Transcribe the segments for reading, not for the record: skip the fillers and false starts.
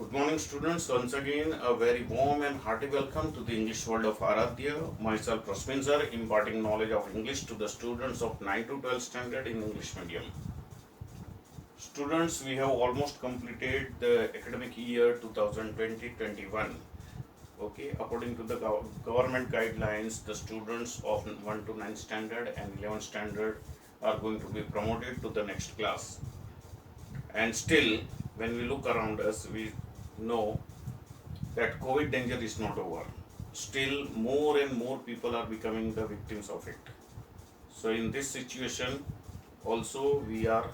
Good morning, students. Once again, a very warm and hearty welcome to the English world of Aradhya. Myself, Rasmin sir, imparting knowledge of English to the students of 9 to 12 standard in English medium. Students, we have almost completed the academic year 2020-21. Okay, according to the government guidelines, the students of 1 to 9 standard and 11 standard are going to be promoted to the next class. And still, when we look around us, we know that COVID danger is not over. Still, more and more people are becoming the victims of it. So, in this situation, also we are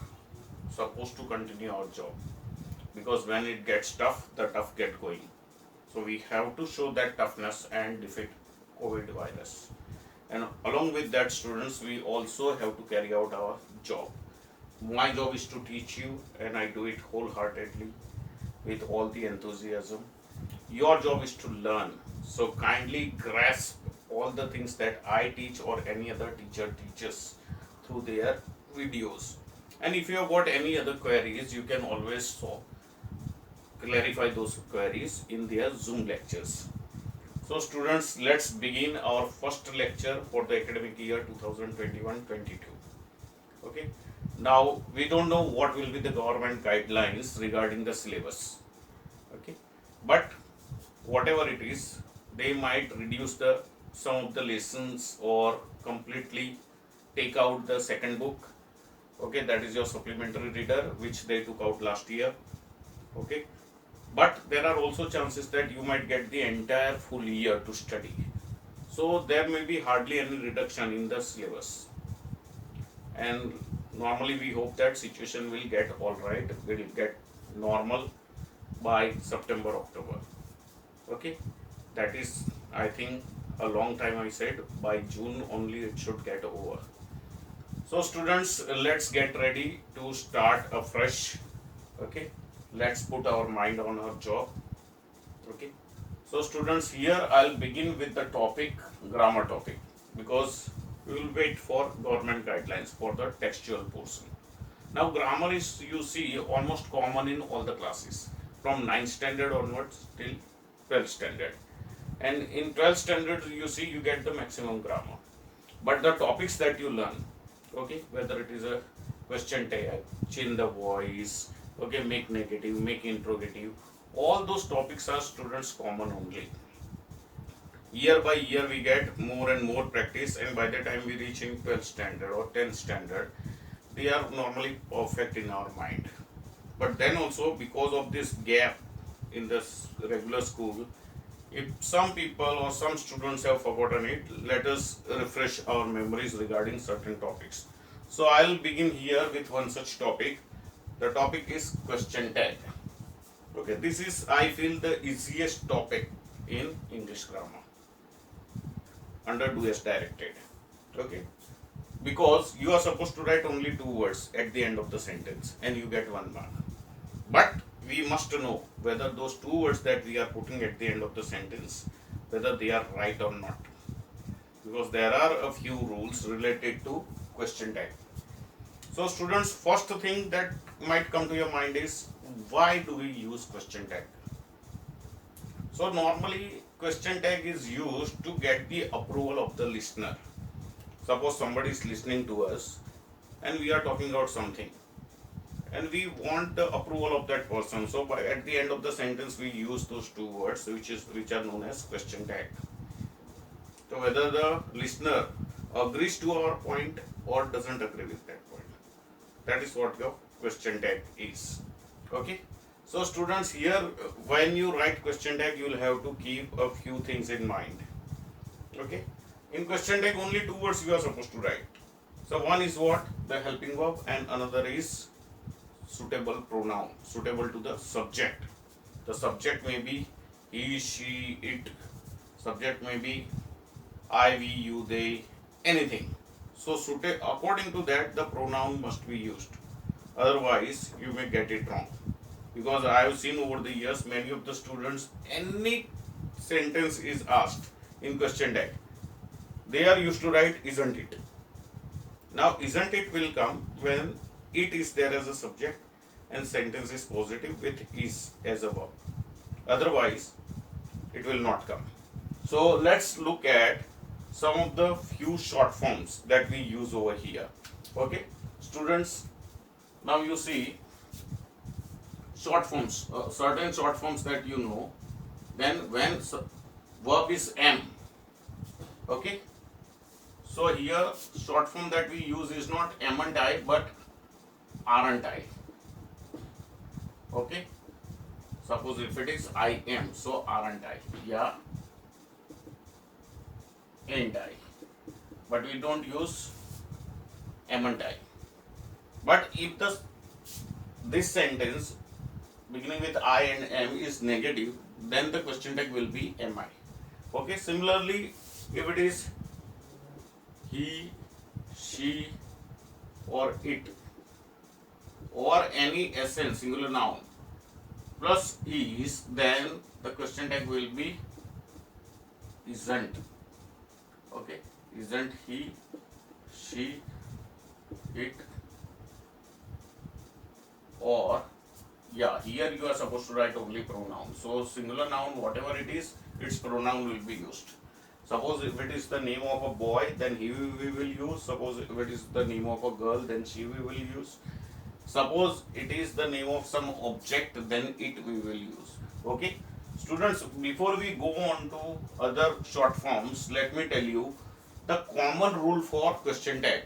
supposed to continue our job, because when it gets tough, the tough get going. So, we have to show that toughness and defeat COVID virus. And along with that, students, we also have to carry out our job. My job is to teach you, and I do it wholeheartedly with all the enthusiasm. Your job is to learn. So kindly grasp all the things that I teach or any other teacher teaches through their videos. And if you have got any other queries, you can always clarify those queries in their Zoom lectures. So students, let's begin our first lecture for the academic year 2021-22. Okay. Now, we don't know what will be the government guidelines regarding the syllabus. Okay. But whatever it is, they might reduce some of the lessons or completely take out the second book. Okay, that is your supplementary reader which they took out last year. Okay. But there are also chances that you might get the entire full year to study. So there may be hardly any reduction in the syllabus. And normally we hope that situation will get alright, will get normal by September, October. Okay, that is, I think, a long time. I said by June only it should get over. So students, let's get ready to start afresh. Okay, let's put our mind on our job. Okay, so students, here I'll begin with the topic, grammar topic, because we will wait for government guidelines for the textual portion. Now grammar is, you see, almost common in all the classes from 9th standard onwards till 12th standard. And in 12th standard, you see, you get the maximum grammar. But the topics that you learn, okay, whether it is a question tag, change the voice, okay, make negative, make interrogative, all those topics are students common only. Year by year we get more and more practice, and by the time we reach in 12th standard or 10th standard, they are normally perfect in our mind. But then also, because of this gap in this regular school, if some people or some students have forgotten it, let us refresh our memories regarding certain topics. So I'll begin here with one such topic. The topic is question tag. Okay, this is, I feel, the easiest topic in English grammar under do as directed. Okay, because you are supposed to write only 2 words at the end of the sentence and you get 1 mark. But we must know whether those 2 words that we are putting at the end of the sentence, whether they are right or not, because there are a few rules related to question tag. So students, first thing that might come to your mind is, why do we use question tag? So normally question tag is used to get the approval of the listener. Suppose somebody is listening to us and we are talking about something and we want the approval of that person. So at the end of the sentence we use those 2 words which are known as question tag. So whether the listener agrees to our point or doesn't agree with that point, that is what your question tag is. Okay. So students, here when you write question tag, you will have to keep a few things in mind. Okay. In question tag, only 2 words you are supposed to write. So one is what? The helping verb, and another is suitable pronoun, suitable to the subject. The subject may be he, she, it. Subject may be I, we, you, they, anything. So according to that, the pronoun must be used. Otherwise, you may get it wrong. Because I have seen over the years, many of the students, any sentence is asked in question tag, they are used to write isn't it. Now isn't it will come when it is there as a subject and sentence is positive with is as a verb. otherwise it will not come. So let's look at some of the few short forms that we use over here. Okay, students, now you see short forms, certain short forms that you know. Then when verb is am, okay, so here short form that we use is not amn't I but aren't I. Okay, suppose if it is I am, so aren't I, yeah, ain't I, but we don't use amn't I. But if this sentence beginning with I and am is negative, then the question tag will be am I. Okay, similarly, if it is he, she, or it, or any SN singular noun plus is, then the question tag will be isn't. Okay, isn't he, she, it, or yeah, here you are supposed to write only pronoun. So singular noun, whatever it is, its pronoun will be used. Suppose if it is the name of a boy, then he we will use. Suppose if it is the name of a girl, then she we will use. Suppose it is the name of some object, then it we will use. Okay, students, before we go on to other short forms, let me tell you the common rule for question tag.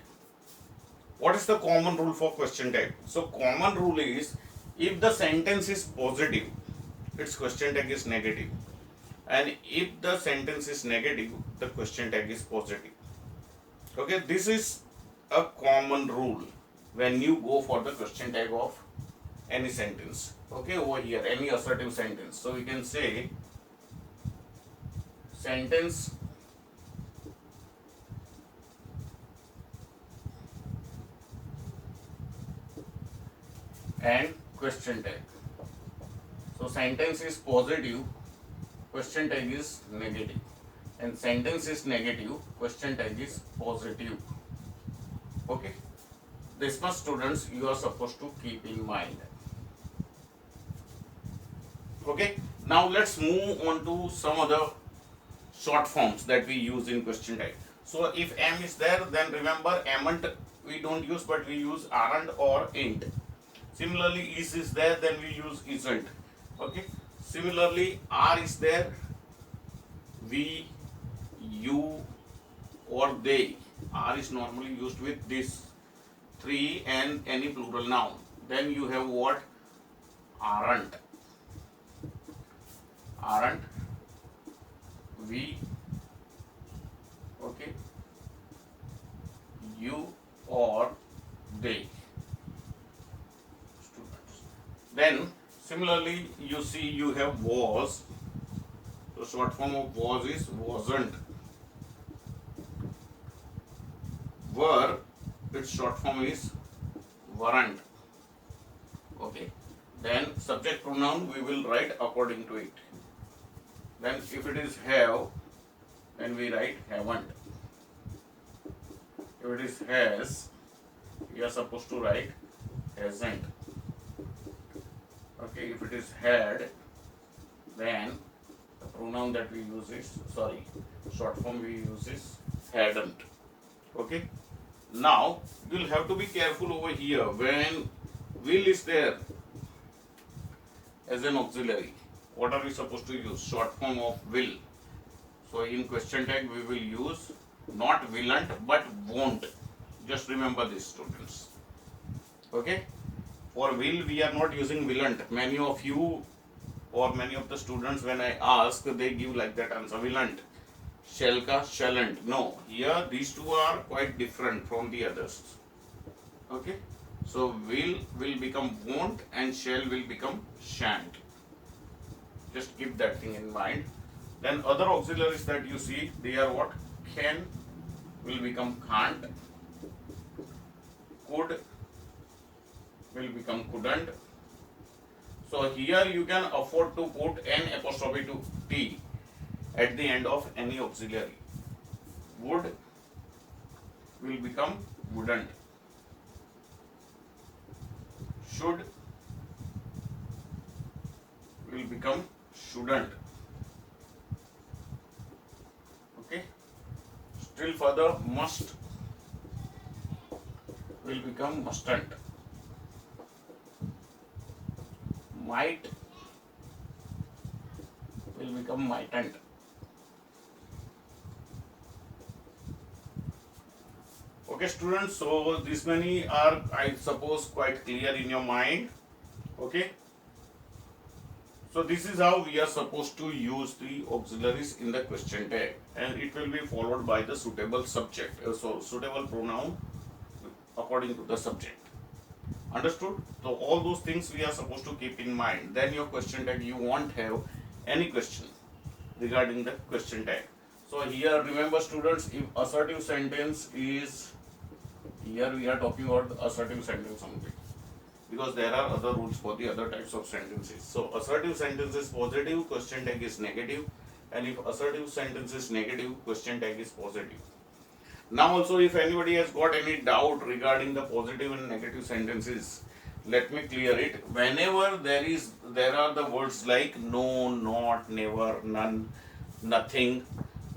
What is the common rule for question tag? So common rule is, if the sentence is positive, its question tag is negative, and if the sentence is negative, the question tag is positive. Okay, this is a common rule when you go for the question tag of any sentence. Okay, over here any assertive sentence, so we can say sentence and question tag. So sentence is positive, question tag is negative, and sentence is negative, question tag is positive. Okay, this much students you are supposed to keep in mind. Okay, now let's move on to some other short forms that we use in question tag. So if am is there, then remember amn't we don't use, but we use aren't or ain't. Similarly, is there, then we use isn't. Okay, similarly, are is there, we, you, or they. Are is normally used with this three and any plural noun. Then you have what? Aren't, aren't, we, okay, you, or they. Students. Then similarly, you see you have was. So short form of was is wasn't. Were, its short form is weren't. Okay. Then subject pronoun we will write according to it. Then if it is have, then we write haven't. If it is has, we are supposed to write hasn't. Okay, if it is had, then the pronoun that we use is, short form we use is hadn't. Okay, now you'll have to be careful over here when will is there as an auxiliary. What are we supposed to use? Short form of will. So in question tag we will use not willn't but won't. Just remember this, students. Okay, for will we are not using willn't. Many of you or many of the students, when I ask, they give like that answer, willn't, shall ka, shalln't. No, here these two are quite different from the others. Okay, so will become won't and shall will become shan't. Just keep that thing in mind. Then other auxiliaries that you see, they are what? Can will become can't, could will become couldn't. So here you can afford to put n apostrophe to t at the end of any auxiliary. Would will become wouldn't. Should will become shouldn't. Okay. Still further, must will become mustn't. Might will become mightn't. Okay, students. So these many are, I suppose, quite clear in your mind. Okay. So this is how we are supposed to use the auxiliaries in the question tag, and it will be followed by the suitable subject, so suitable pronoun according to the subject. Understood? So all those things we are supposed to keep in mind. Then your question tag, you won't have any question regarding the question tag. So here remember students, if assertive sentence is, here we are talking about the assertive sentence only, because there are other rules for the other types of sentences. So assertive sentence is positive, question tag is negative, and if assertive sentence is negative, question tag is positive. Now also, if anybody has got any doubt regarding the positive and negative sentences, let me clear it. Whenever there are the words like no, not, never, none, nothing,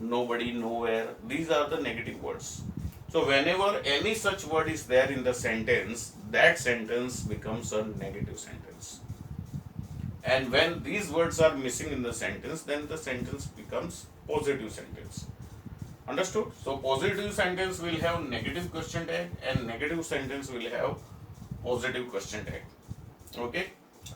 nobody, nowhere, these are the negative words. So whenever any such word is there in the sentence, that sentence becomes a negative sentence. And when these words are missing in the sentence, then the sentence becomes positive sentence. Understood? So positive sentence will have negative question tag, and negative sentence will have positive question tag. Okay?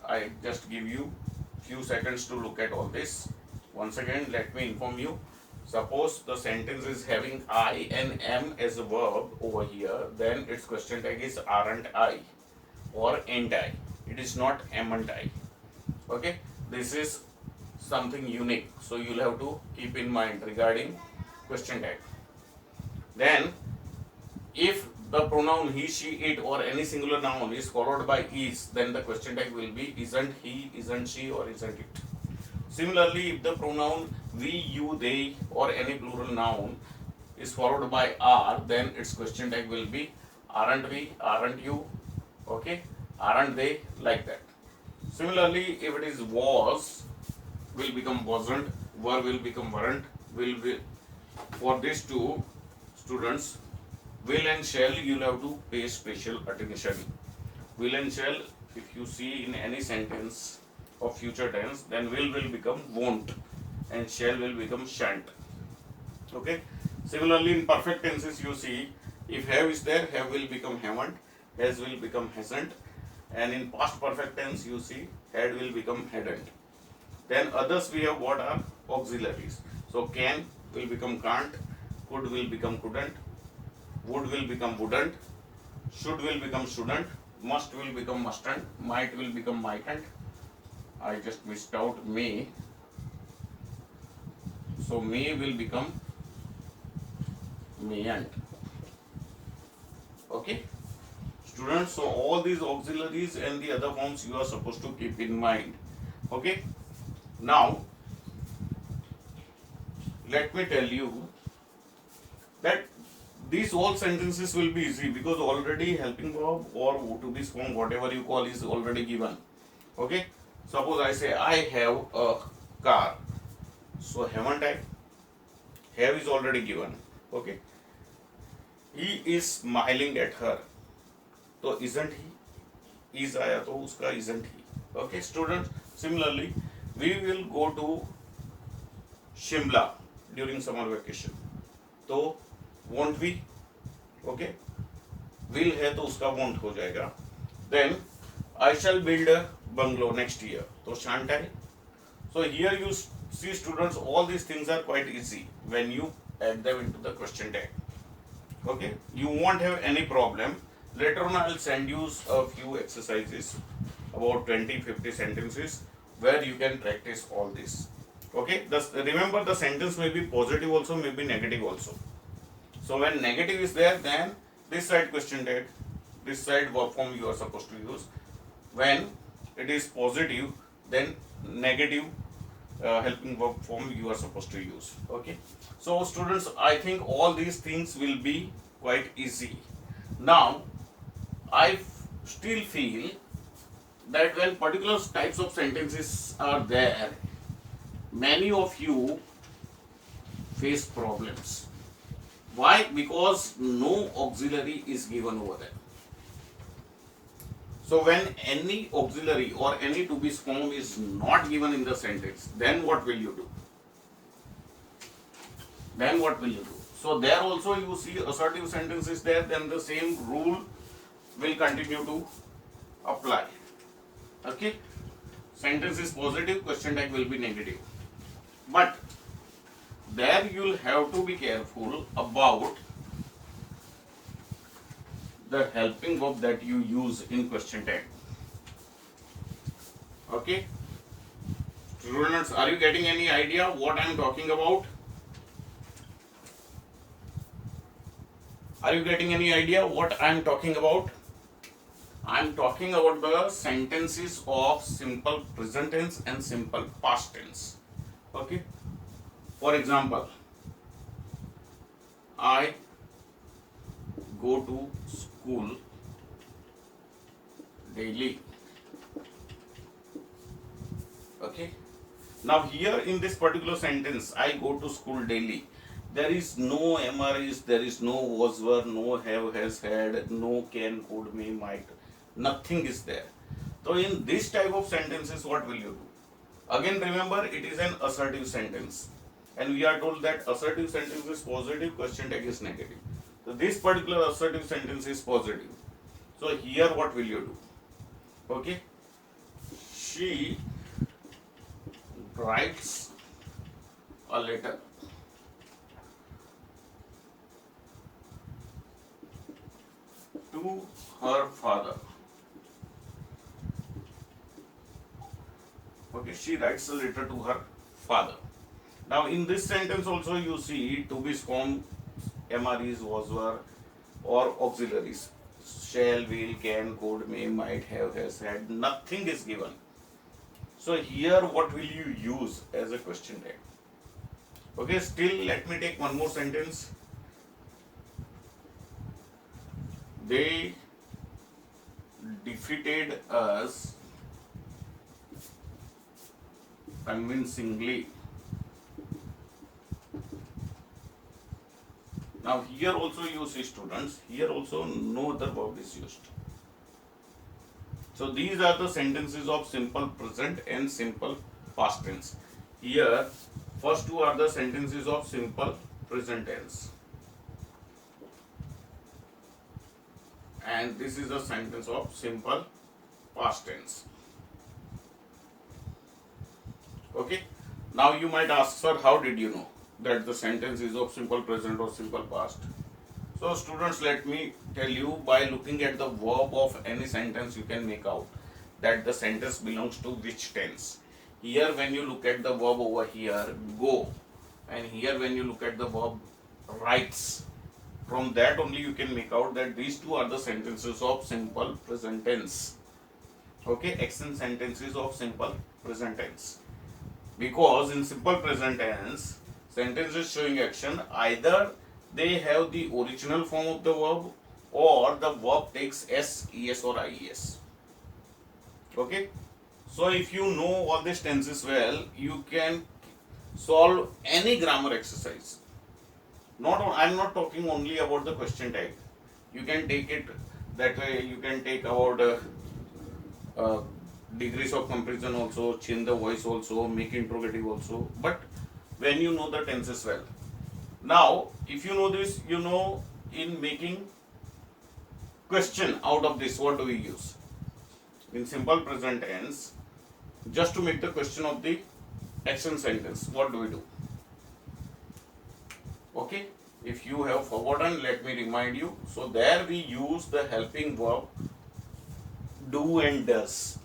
I just give you few seconds to look at all this. Once again, let me inform you. Suppose the sentence is having I and am as a verb over here, then its question tag is aren't I or ain't I. It is not amn't I. Okay? This is something unique. So you'll have to keep in mind regarding question tag. Then, if the pronoun he, she, it, or any singular noun is followed by is, then the question tag will be isn't he, isn't she, or isn't it. Similarly, if the pronoun we, you, they, or any plural noun is followed by are, then its question tag will be aren't we, aren't you, okay, aren't they, like that. Similarly, if it is was, will become wasn't, were will become weren't, will. For these two students, will and shall, you'll have to pay special attention. Will and shall, if you see in any sentence of future tense, then will become won't, and shall will become shan't. Okay. Similarly, in perfect tenses, you see, if have is there, have will become haven't, has will become hasn't, and in past perfect tense, you see, had will become hadn't. Then others we have what are auxiliaries. So can will become can't, could will become couldn't, would will become wouldn't, should will become shouldn't, must will become mustn't, might will become mightn't. I just missed out may. So may will become mayn't. Okay, students. So all these auxiliaries and the other forms you are supposed to keep in mind. Okay. Now, let me tell you that these all sentences will be easy because already helping verb or to this form, whatever you call, is already given. Okay. Suppose I say I have a car. So haven't I? Have is already given. Okay. He is smiling at her. So isn't he? Is आया तो उसका isn't he. Okay, students. Similarly, we will go to Shimla during summer vacation. तो won't we? Okay. Will है तो उसका won't हो जाएगा. Then I shall build a bungalow next year. तो shan't I? So here you see, students, all these things are quite easy when you add them into the question tag. Okay, you won't have any problem. Later on I will send you a few exercises, about 20-50 sentences, where you can practice all this. Okay, remember the sentence may be positive also, may be negative also. So when negative is there, then this side question tag, this side verb form you are supposed to use. When it is positive, then negative helping verb form you are supposed to use. Okay, so students, I think all these things will be quite easy. Now I still feel that when particular types of sentences are there, many of you face problems. Why? Because no auxiliary is given over there. So when any auxiliary or any to be form is not given in the sentence, then what will you do? Then what will you do? So there also you see assertive sentence is there, then the same rule will continue to apply. Okay? Sentence is positive, question tag will be negative. But there you'll have to be careful about the helping verb that you use in question tag. Okay? Students, are you getting any idea what I am talking about? Are you getting any idea what I am talking about? I am talking about the sentences of simple present tense and simple past tense. Okay? For example, I go to school daily. Okay? Now here in this particular sentence, I go to school daily. There is no MREs, there is no was were, no have, has, had, no can, could, may, might. Nothing is there. So in this type of sentences, what will you do? Again remember, it is an assertive sentence. And we are told that assertive sentence is positive, question tag is negative. So this particular assertive sentence is positive. So here what will you do? Okay. She writes a letter to her father. Okay, she writes a letter to her father. Now in this sentence also you see to be form, MREs, was, were, or auxiliaries. Shall, will, can, could, may, might, have, has, had. Nothing is given. So here what will you use as a question tag? Okay, still let me take one more sentence. They defeated us convincingly. Now here also you see, students, here also no other verb is used. So these are the sentences of simple present and simple past tense. Here first two are the sentences of simple present tense. And this is a sentence of simple past tense. Okay. Now you might ask, sir, how did you know that the sentence is of simple present or simple past? So students, let me tell you, by looking at the verb of any sentence, you can make out that the sentence belongs to which tense. Here when you look at the verb over here, go, and here when you look at the verb writes, from that only you can make out that these two are the sentences of simple present tense. Okay, action sentences of simple present tense. Because in simple present tense, sentences showing action, either they have the original form of the verb or the verb takes S, ES or IES. Okay, so if you know all these tenses well, you can solve any grammar exercise. I am not talking only about the question tag. You can take it that way. You can take about degrees of comparison also, change the voice also, make interrogative also. But when you know the tenses well, now if you know this, you know in making question out of this, what do we use? In simple present tense, just to make the question of the action sentence, what do we do? Okay, if you have forgotten, let me remind you. So there we use the helping verb do and does.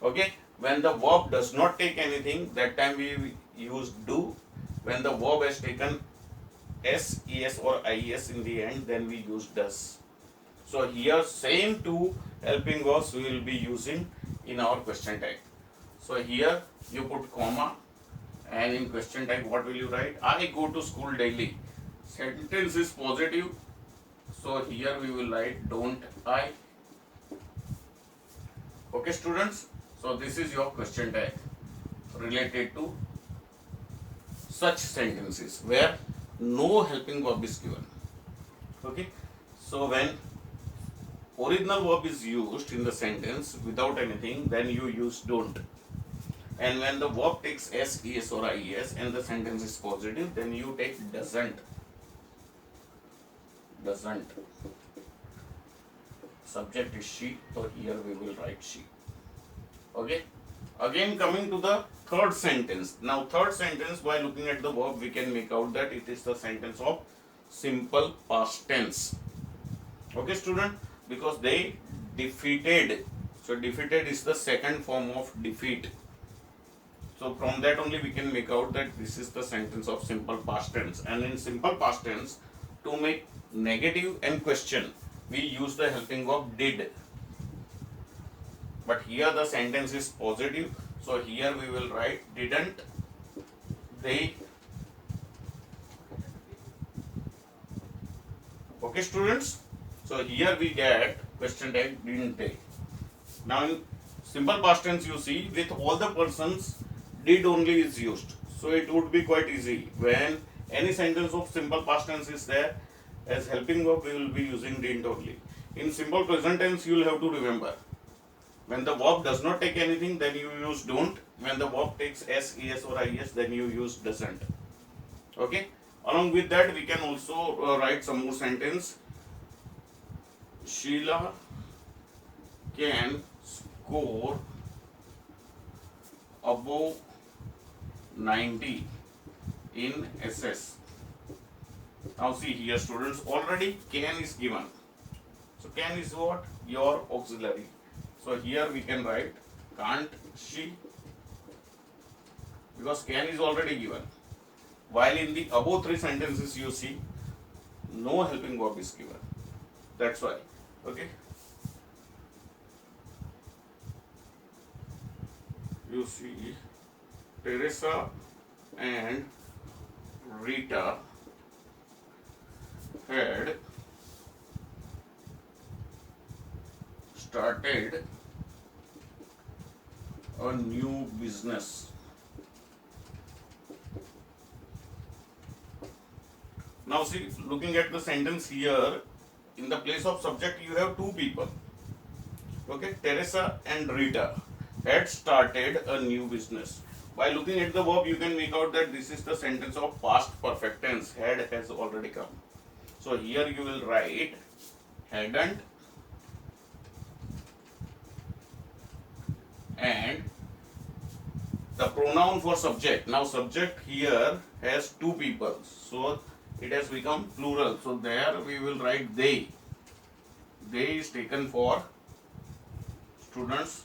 Okay, when the verb does not take anything, that time we use do. When the verb has taken S, ES or IES in the end, then we use does. So here same two helping verbs we will be using in our question tag. So here you put comma, and in question tag what will you write? I go to school daily. Sentence is positive, so here we will write don't I. Okay students, so this is your question tag related to such sentences where no helping verb is given. Okay, so when original verb is used in the sentence without anything, then you use don't. And when the verb takes s, es or ies and the sentence is positive, then you take doesn't. Doesn't. Subject is she, so here we will write she. Okay. Again, coming to the third sentence. Now, third sentence, by looking at the verb, we can make out that it is the sentence of simple past tense. Okay, student? Because they defeated. So, defeated is the second form of defeat. So, from that only we can make out that this is the sentence of simple past tense. And in simple past tense, to make negative and question, we use the helping verb did. But here the sentence is positive, so here we will write didn't they. Okay, students? So here we get question tag didn't they. Now in simple past tense, you see with all the persons did only is used. So it would be quite easy. When any sentence of simple past tense is there, as helping verb we will be using didn't only. In simple present tense, you will have to remember, when the verb does not take anything, then you use don't. When the verb takes s, es or is, then you use doesn't. Okay. Along with that, we can also write some more sentence. Sheila can score above 90 in SS. Now see here, students, already can is given. So can is what? Your auxiliary. So here we can write can't she, because can is already given. While in the above three sentences you see no helping verb is given. That's why. Okay. You see Teresa and Rita had started a new business. Now see, looking at the sentence here, in the place of subject you have two people. Okay, Teresa and Rita had started a new business. By looking at the verb, you can make out that this is the sentence of past perfect tense. Had has already come. So here you will write hadn't and the pronoun for subject. Now subject here has two people, so it has become plural. So there we will write they. They is taken for students.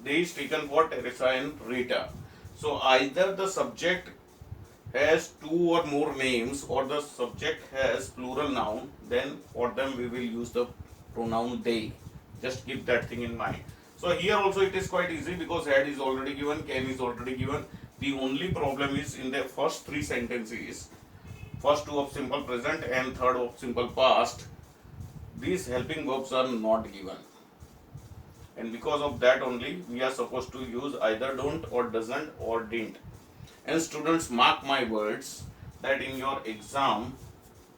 They is taken for Teresa and Rita. So either the subject has two or more names or the subject has plural noun, then for them we will use the pronoun they. Just keep that thing in mind. So here also it is quite easy because had is already given, can is already given. The only problem is in the first three sentences, first two of simple present and third of simple past, these helping verbs are not given. And because of that only we are supposed to use either don't or doesn't or didn't. And students, mark my words that in your exam,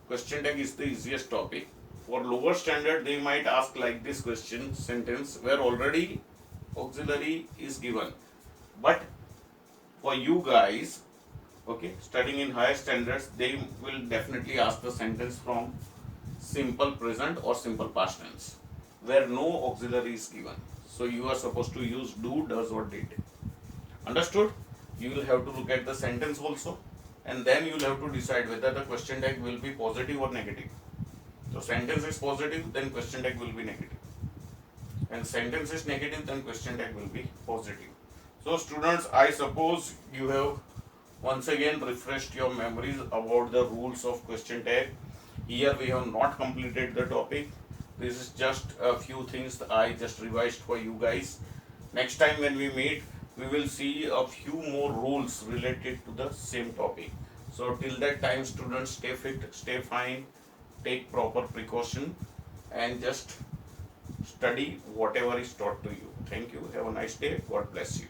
question tag is the easiest topic. For lower standard, they might ask like this question sentence where already auxiliary is given. But for you guys, okay, studying in higher standards, they will definitely ask the sentence from simple present or simple past tense where no auxiliary is given. So you are supposed to use do, does or did. Understood? You will have to look at the sentence also, and then you will have to decide whether the question tag will be positive or negative. So sentence is positive, then question tag will be negative. And sentence is negative, then question tag will be positive. So students, I suppose you have once again refreshed your memories about the rules of question tag. Here we have not completed the topic. This is just a few things that I just revised for you guys. Next time when we meet, we will see a few more rules related to the same topic. So till that time, students, stay fit, stay fine, take proper precaution, and just study whatever is taught to you. Thank you. Have a nice day. God bless you.